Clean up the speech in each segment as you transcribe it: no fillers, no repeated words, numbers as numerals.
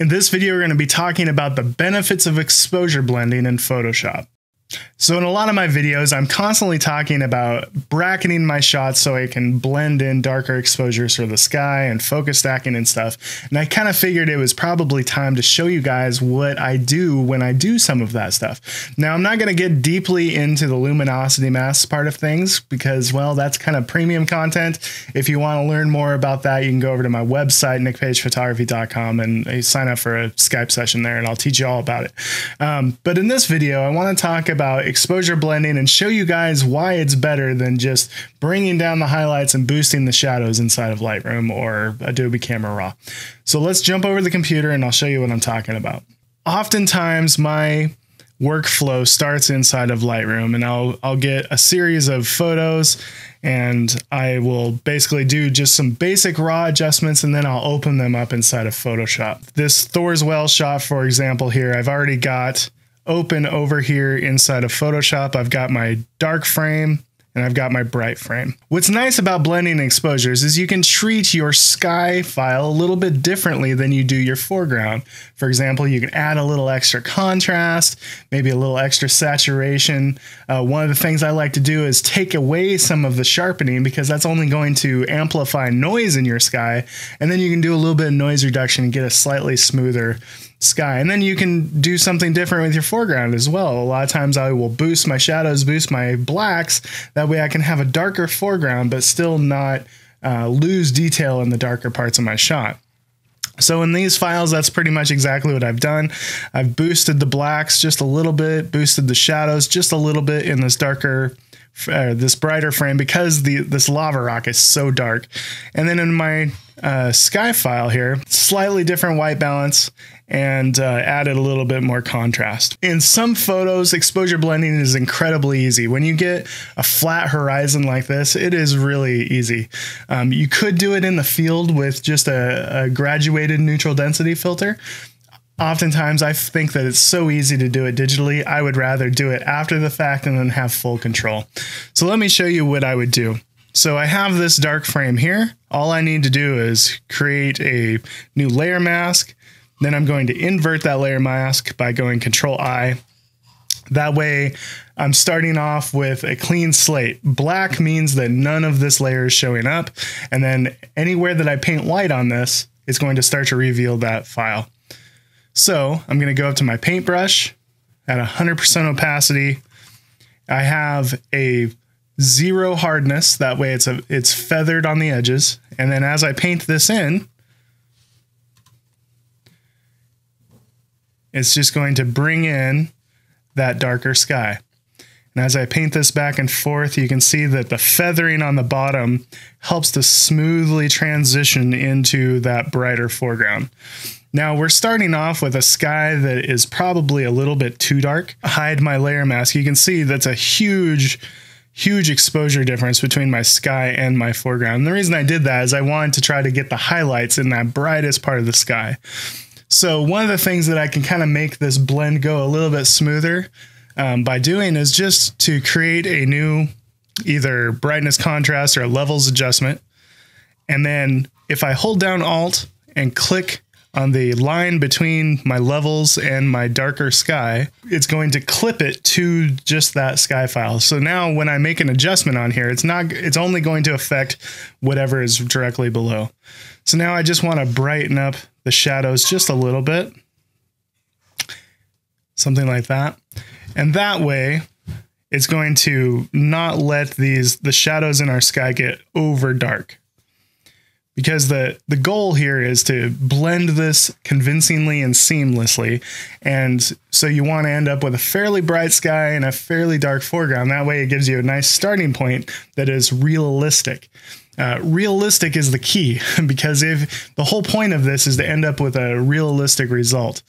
In this video, we're going to be talking about the benefits of exposure blending in Photoshop. So in a lot of my videos, I'm constantly talking about bracketing my shots so I can blend in darker exposures for the sky and focus stacking and stuff. And I kind of figured it was probably time to show you guys what I do when I do some of that stuff. Now, I'm not going to get deeply into the luminosity mask part of things because, well, that's kind of premium content. If you want to learn more about that, you can go over to my website, nickpagephotography.com, and sign up for a Skype session there, and I'll teach you all about it. But in this video, I want to talk about exposure blending and show you guys why it's better than just bringing down the highlights and boosting the shadows inside of Lightroom or Adobe Camera Raw. So let's jump over the computer and I'll show you what I'm talking about. Oftentimes my workflow starts inside of Lightroom, and I'll get a series of photos and I will basically do just some basic raw adjustments, and then I'll open them up inside of Photoshop. This Thor's Well shot, for example, here, I've already got open over here inside of Photoshop. I've got my dark frame and I've got my bright frame. What's nice about blending exposures is you can treat your sky file a little bit differently than you do your foreground. For example, you can add a little extra contrast, maybe a little extra saturation. One of the things I like to do is take away some of the sharpening because that's only going to amplify noise in your sky. And then you can do a little bit of noise reduction and get a slightly smoother sky. And then you can do something different with your foreground as well. A lot of times I will boost my shadows, boost my blacks. That way I can have a darker foreground, but still not lose detail in the darker parts of my shot. So in these files, that's pretty much exactly what I've done. I've boosted the blacks just a little bit, boosted the shadows just a little bit in this darker, this brighter frame because this lava rock is so dark. And then in my sky file here, slightly different white balance and added a little bit more contrast. In some photos, exposure blending is incredibly easy. When you get a flat horizon like this, it is really easy. You could do it in the field with just a graduated neutral density filter. Oftentimes, I think that it's so easy to do it digitally. I would rather do it after the fact and then have full control. So let me show you what I would do. So I have this dark frame here. All I need to do is create a new layer mask. Then I'm going to invert that layer mask by going Control-I. That way, I'm starting off with a clean slate. Black means that none of this layer is showing up. And then anywhere that I paint white on this, it's going to start to reveal that file. So I'm going to go up to my paintbrush at 100% opacity. I have a 0 hardness. That way it's feathered on the edges. And then as I paint this in, it's just going to bring in that darker sky. And as I paint this back and forth, you can see that the feathering on the bottom helps to smoothly transition into that brighter foreground. Now we're starting off with a sky that is probably a little bit too dark. Hide my layer mask. You can see that's a huge exposure difference between my sky and my foreground. And the reason I did that is I wanted to try to get the highlights in that brightest part of the sky. So one of the things that I can kind of make this blend go a little bit smoother by doing is just to create a new either brightness contrast or a levels adjustment. And then if I hold down Alt and click on the line between my levels and my darker sky, it's going to clip it to just that sky file. So now when I make an adjustment on here, it's only going to affect whatever is directly below. So now I just want to brighten up the shadows just a little bit. Something like that. And that way it's going to not let the shadows in our sky get over dark. Because the goal here is to blend this convincingly and seamlessly. And so you want to end up with a fairly bright sky and a fairly dark foreground. That way it gives you a nice starting point that is realistic. Realistic is the key because if the whole point of this is to end up with a realistic result.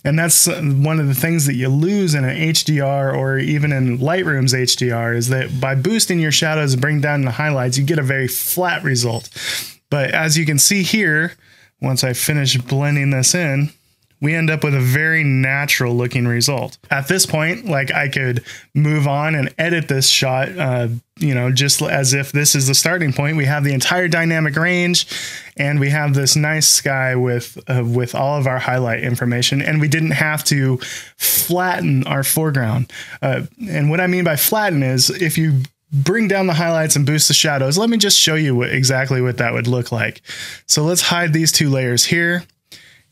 And that's one of the things that you lose in an HDR or even in Lightroom's HDR is that by boosting your shadows and bring down the highlights, you get a very flat result. But as you can see here, once I finish blending this in, we end up with a very natural looking result. At this point, like I could move on and edit this shot, just as if this is the starting point. We have the entire dynamic range and we have this nice sky with all of our highlight information, and we didn't have to flatten our foreground. And what I mean by flatten is if you bring down the highlights and boost the shadows, let me just show you exactly what that would look like. So let's hide these two layers here,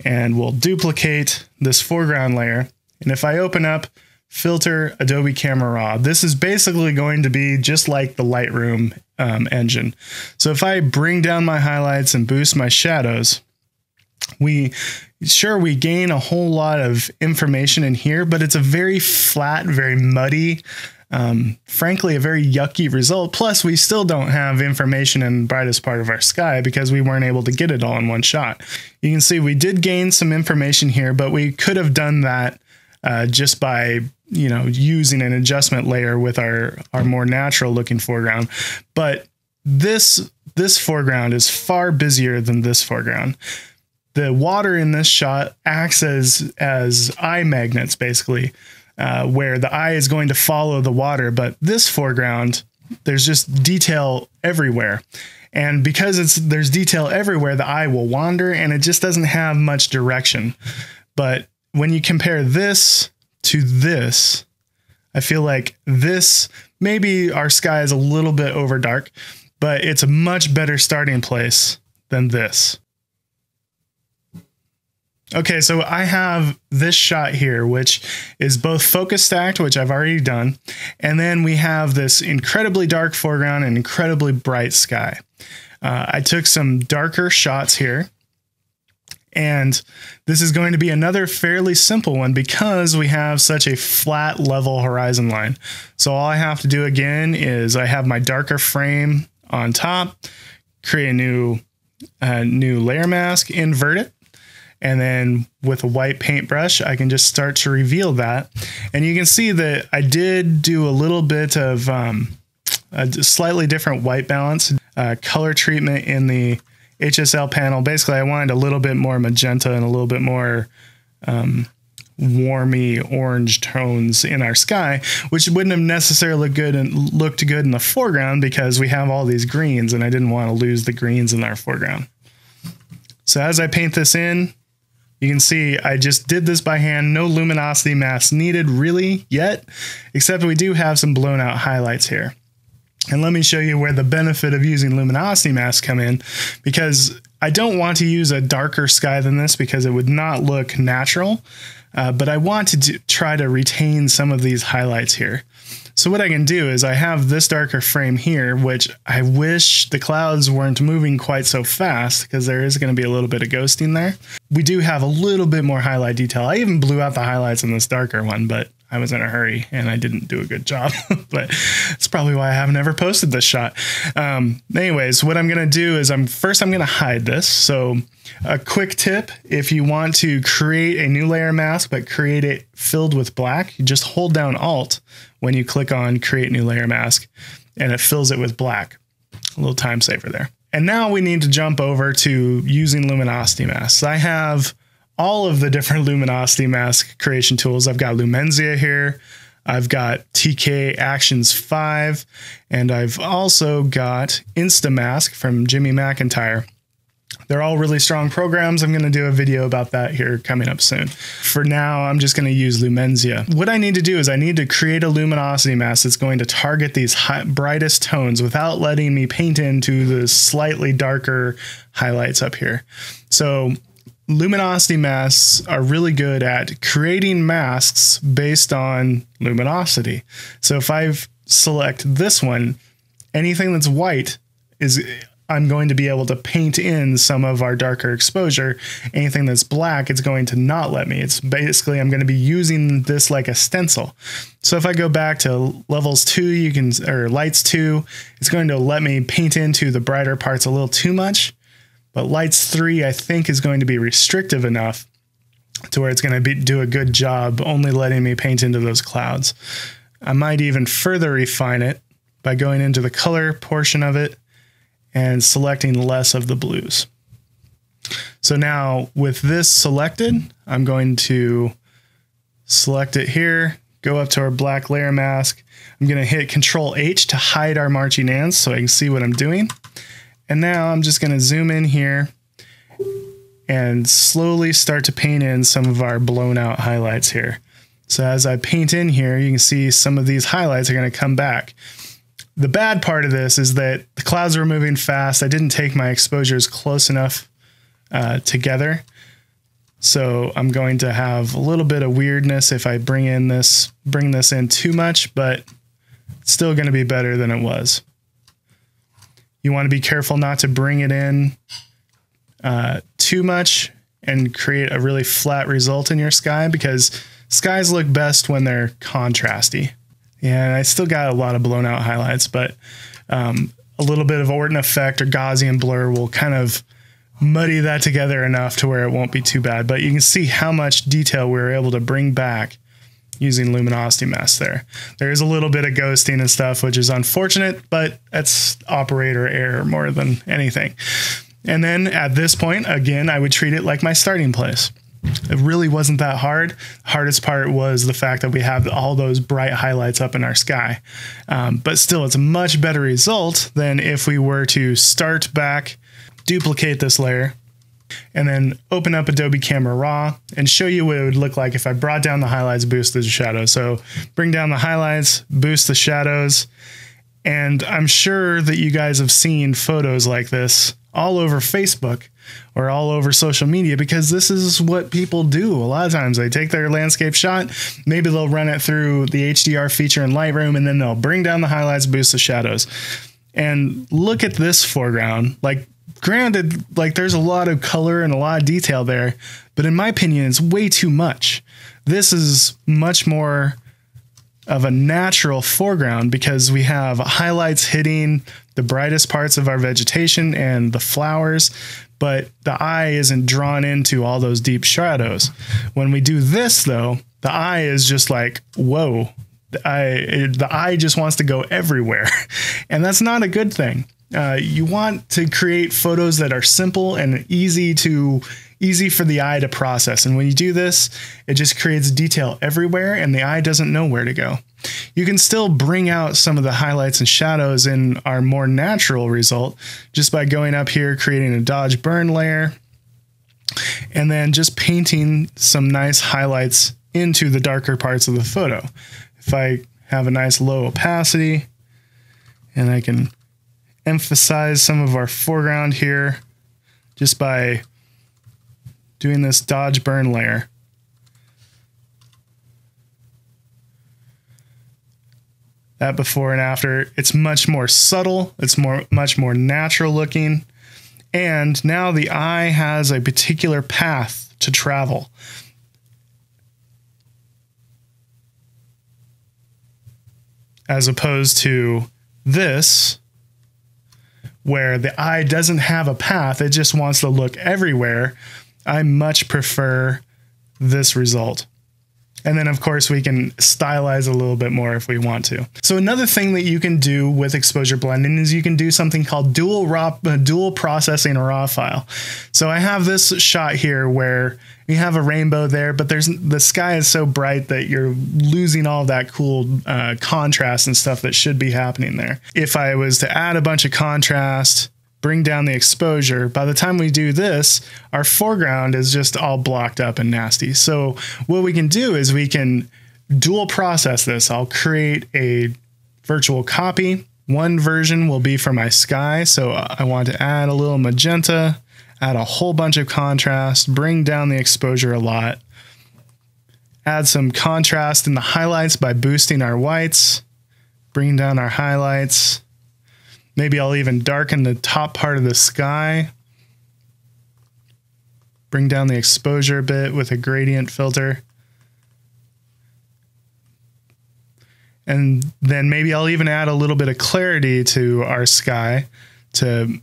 and we'll duplicate this foreground layer. And if I open up Filter, Adobe Camera Raw, this is basically going to be just like the Lightroom engine. So if I bring down my highlights and boost my shadows, we gain a whole lot of information in here, but it's a very flat, very muddy, frankly, a very yucky result. Plus, we still don't have information in the brightest part of our sky because we weren't able to get it all in one shot. You can see we did gain some information here, but we could have done that just by, using an adjustment layer with our more natural looking foreground. But this foreground is far busier than this foreground. The water in this shot acts as eye magnets, basically, where the eye is going to follow the water. But this foreground, there's just detail everywhere. And because there's detail everywhere, the eye will wander and it just doesn't have much direction. But when you compare this to this, I feel like this, maybe our sky is a little bit over dark, but it's a much better starting place than this. Okay, so I have this shot here, which is both focus stacked, which I've already done, and then we have this incredibly dark foreground and incredibly bright sky. I took some darker shots here, and this is going to be another fairly simple one because we have such a flat level horizon line. So all I have to do again is I have my darker frame on top, create a new layer mask, invert it, and then with a white paintbrush, I can just start to reveal that. And you can see that I did do a little bit of a slightly different white balance, color treatment in the HSL panel. Basically, I wanted a little bit more magenta and a little bit more warmy orange tones in our sky, which wouldn't have necessarily looked good in the foreground because we have all these greens and I didn't want to lose the greens in our foreground. So as I paint this in, you can see I just did this by hand, no luminosity mask needed really yet, except we do have some blown out highlights here. And let me show you where the benefit of using luminosity masks come in, because I don't want to use a darker sky than this because it would not look natural, but I want to try to retain some of these highlights here. So what I can do is I have this darker frame here, which I wish the clouds weren't moving quite so fast because there is going to be a little bit of ghosting there. We do have a little bit more highlight detail. I even blew out the highlights in this darker one, but I was in a hurry and I didn't do a good job, but it's probably why I have never posted this shot. Anyways, what I'm going to do is first I'm going to hide this. So a quick tip, if you want to create a new layer mask, but create it filled with black, you just hold down Alt when you click on create new layer mask and it fills it with black. A little time saver there. And now we need to jump over to using luminosity masks. I have all of the different luminosity mask creation tools. I've got Lumenzia here. I've got TK Actions 5, and I've also got Instamask from Jimmy McIntyre. They're all really strong programs. I'm going to do a video about that here coming up soon. For now, I'm just going to use Lumenzia. What I need to do is I need to create a luminosity mask that's going to target these brightest tones without letting me paint into the slightly darker highlights up here. So luminosity masks are really good at creating masks based on luminosity. So if I select this one, anything that's white I'm going to be able to paint in some of our darker exposure. Anything that's black, it's going to not let me. It's basically, I'm going to be using this like a stencil. So if I go back to levels 2, or lights 2, it's going to let me paint into the brighter parts a little too much. But lights 3, I think, is going to be restrictive enough to where it's going to do a good job only letting me paint into those clouds. I might even further refine it by going into the color portion of it and selecting less of the blues. So now with this selected, I'm going to select it here, go up to our black layer mask. I'm going to hit Control H to hide our marching ants so I can see what I'm doing. And now I'm just going to zoom in here and slowly start to paint in some of our blown out highlights here. So as I paint in here, you can see some of these highlights are going to come back. The bad part of this is that the clouds were moving fast. I didn't take my exposures close enough together. So I'm going to have a little bit of weirdness if I bring this in too much, but it's still going to be better than it was. You want to be careful not to bring it in too much and create a really flat result in your sky, because skies look best when they're contrasty. Yeah, I still got a lot of blown out highlights, but a little bit of Orton effect or Gaussian blur will kind of muddy that together enough to where it won't be too bad. But you can see how much detail we were able to bring back using luminosity mask there. There is a little bit of ghosting and stuff, which is unfortunate, but that's operator error more than anything. And then at this point, again, I would treat it like my starting place. It really wasn't that hard. Hardest part was the fact that we have all those bright highlights up in our sky. But still, it's a much better result than if we were to start back, duplicate this layer, and then open up Adobe Camera Raw and show you what it would look like if I brought down the highlights, boosted the shadows. So bring down the highlights, boost the shadows. And I'm sure that you guys have seen photos like this all over Facebook or all over social media, because this is what people do. A lot of times they take their landscape shot, maybe they'll run it through the HDR feature in Lightroom, and then they'll bring down the highlights, boost the shadows. And look at this foreground. Like, granted, like there's a lot of color and a lot of detail there, but in my opinion, it's way too much. This is much more of a natural foreground because we have highlights hitting the brightest parts of our vegetation and the flowers, but the eye isn't drawn into all those deep shadows. When we do this though, the eye is just like, whoa, the eye just wants to go everywhere. And that's not a good thing. You want to create photos that are simple and easy for the eye to process. And when you do this, it just creates detail everywhere and the eye doesn't know where to go. You can still bring out some of the highlights and shadows in our more natural result just by going up here, creating a dodge burn layer, and then just painting some nice highlights into the darker parts of the photo. If I have a nice low opacity and I can emphasize some of our foreground here just by doing this dodge burn layer. That before and after, it's much more subtle, it's much more natural looking, and now the eye has a particular path to travel. As opposed to this, where the eye doesn't have a path, it just wants to look everywhere. I much prefer this result. And then of course we can stylize a little bit more if we want to. So another thing that you can do with exposure blending is you can do something called dual processing a raw file. So I have this shot here where we have a rainbow there, but the sky is so bright that you're losing all that cool contrast and stuff that should be happening there. If I was to add a bunch of contrast, bring down the exposure, by the time we do this, our foreground is just all blocked up and nasty. So what we can do is we can dual process this. I'll create a virtual copy. One version will be for my sky. So I want to add a little magenta, add a whole bunch of contrast, bring down the exposure a lot, add some contrast in the highlights by boosting our whites, bring down our highlights. Maybe I'll even darken the top part of the sky. Bring down the exposure a bit with a gradient filter. And then maybe I'll even add a little bit of clarity to our sky to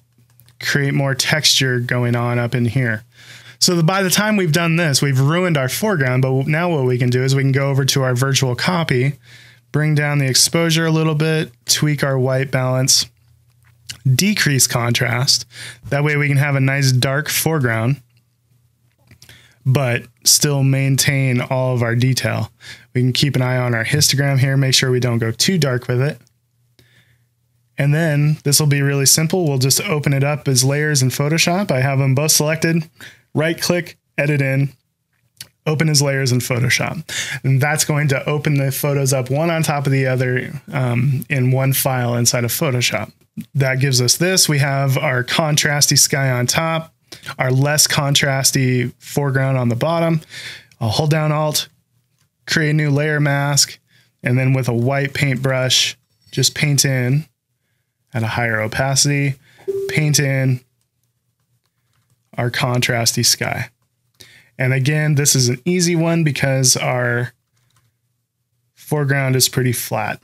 create more texture going on up in here. So by the time we've done this, we've ruined our foreground, but now what we can do is we can go over to our virtual copy, bring down the exposure a little bit, tweak our white balance, decrease contrast. That way we can have a nice dark foreground, but still maintain all of our detail. We can keep an eye on our histogram here, make sure we don't go too dark with it. And then this will be really simple. We'll just open it up as layers in Photoshop. I have them both selected, right click, edit in, open as layers in Photoshop. And that's going to open the photos up one on top of the other in one file inside of Photoshop. That gives us this. We have our contrasty sky on top, our less contrasty foreground on the bottom. I'll hold down Alt, create a new layer mask, and then with a white paintbrush, just paint in at a higher opacity, paint in our contrasty sky. And again, this is an easy one because our foreground is pretty flat.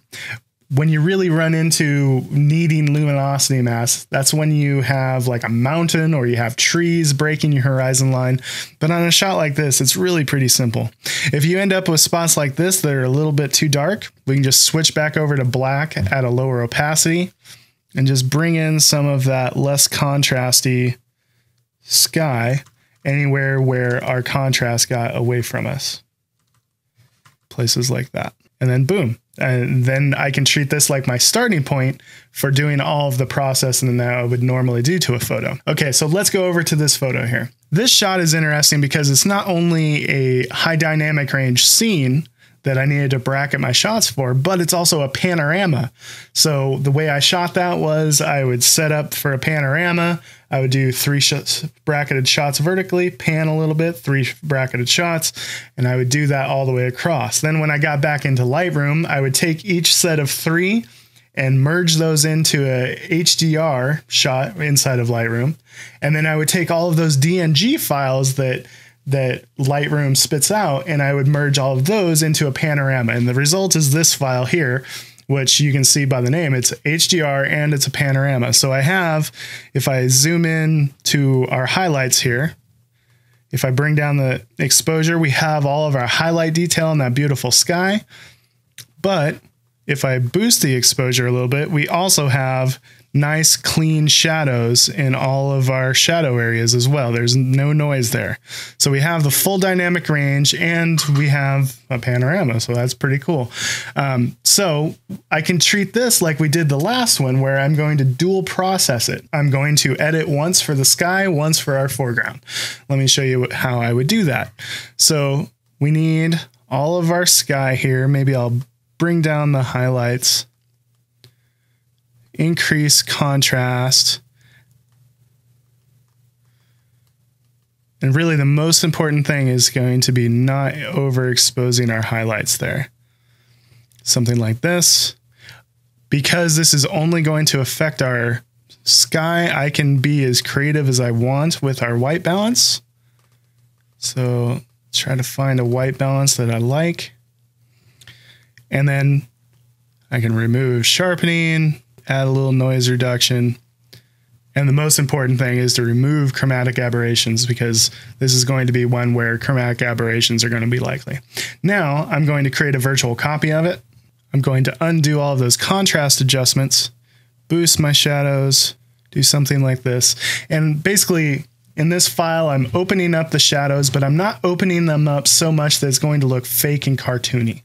When you really run into needing luminosity masks, that's when you have like a mountain or you have trees breaking your horizon line. But on a shot like this, it's really pretty simple. If you end up with spots like this that are a little bit too dark, we can just switch back over to black at a lower opacity and just bring in some of that less contrasty sky anywhere where our contrast got away from us. Places like that. And then boom. And then I can treat this like my starting point for doing all of the processing that I would normally do to a photo. Okay, so let's go over to this photo here. This shot is interesting because it's not only a high dynamic range scene that I needed to bracket my shots for, but it's also a panorama. So the way I shot that was I would set up for a panorama. I would do 3 bracketed shots vertically, pan a little bit, 3 bracketed shots, and I would do that all the way across. Then when I got back into Lightroom, I would take each set of 3 and merge those into a HDR shot inside of Lightroom. And then I would take all of those DNG files that Lightroom spits out, and I would merge all of those into a panorama. And the result is this file here, which you can see by the name. It's HDR and it's a panorama. So I have, if I zoom in to our highlights here, if I bring down the exposure, we have all of our highlight detail in that beautiful sky. But if I boost the exposure a little bit, we also have nice clean shadows in all of our shadow areas as well. There's no noise there. So we have the full dynamic range and we have a panorama. So that's pretty cool. So I can treat this like we did the last one, where I'm going to dual process it. I'm going to edit once for the sky, once for our foreground. Let me show you how I would do that. So we need all of our sky here. Maybe I'll bring down the highlights, increase contrast. And really the most important thing is going to be not overexposing our highlights there. Something like this. Because this is only going to affect our sky, I can be as creative as I want with our white balance. So try to find a white balance that I like. And then I can remove sharpening, add a little noise reduction. And the most important thing is to remove chromatic aberrations, because this is going to be one where chromatic aberrations are going to be likely. Now I'm going to create a virtual copy of it. I'm going to undo all of those contrast adjustments, boost my shadows, do something like this. And basically in this file, I'm opening up the shadows, but I'm not opening them up so much that it's going to look fake and cartoony.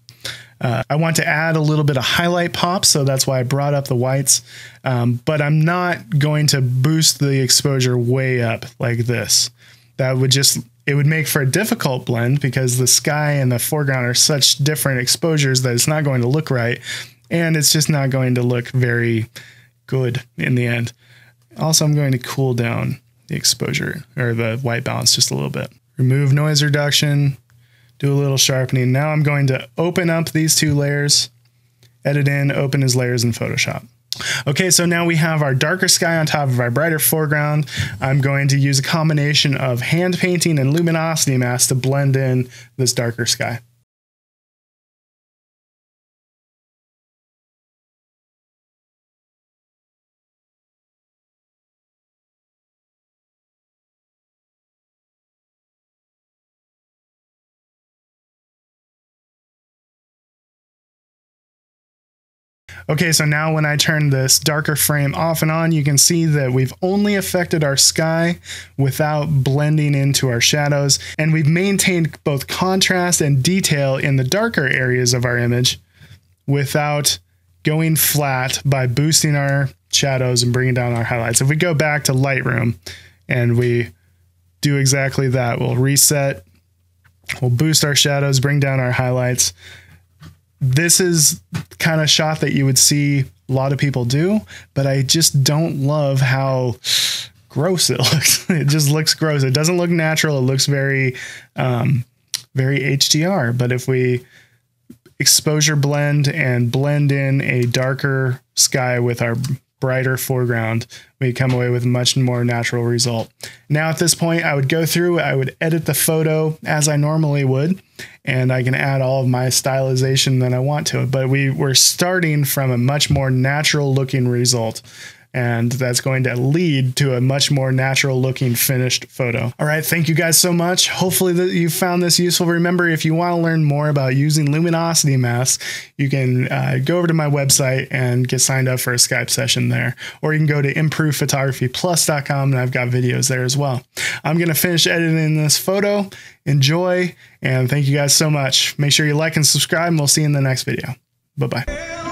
I want to add a little bit of highlight pop, so that's why I brought up the whites, but I'm not going to boost the exposure way up like this. That would it would make for a difficult blend because the sky and the foreground are such different exposures that it's not going to look right, and it's just not going to look very good in the end. Also, I'm going to cool down the exposure or the white balance just a little bit. Remove noise reduction. Do a little sharpening. Now I'm going to open up these 2 layers, edit in, open as layers in Photoshop. Okay, so now we have our darker sky on top of our brighter foreground. I'm going to use a combination of hand painting and luminosity mask to blend in this darker sky. Okay, so now when I turn this darker frame off and on, you can see that we've only affected our sky without blending into our shadows, and we've maintained both contrast and detail in the darker areas of our image without going flat by boosting our shadows and bringing down our highlights. If we go back to Lightroom and we do exactly that, we'll reset, we'll boost our shadows, bring down our highlights. This is the kind of shot that you would see a lot of people do, but I just don't love how gross it looks. It just looks gross. It doesn't look natural. It looks very, very HDR. But if we exposure blend and blend in a darker sky with our brighter foreground, we come away with a much more natural result. Now at this point, I would go through, I would edit the photo as I normally would, and I can add all of my stylization that I want to it. But we're starting from a much more natural looking result, and that's going to lead to a much more natural looking finished photo. All right, thank you guys so much. Hopefully that you found this useful. Remember, if you want to learn more about using luminosity masks, you can go over to my website and get signed up for a Skype session there, or you can go to improvephotographyplus.com, and I've got videos there as well. I'm going to finish editing this photo. Enjoy, and thank you guys so much. Make sure you like and subscribe, and we'll see you in the next video. Bye-bye.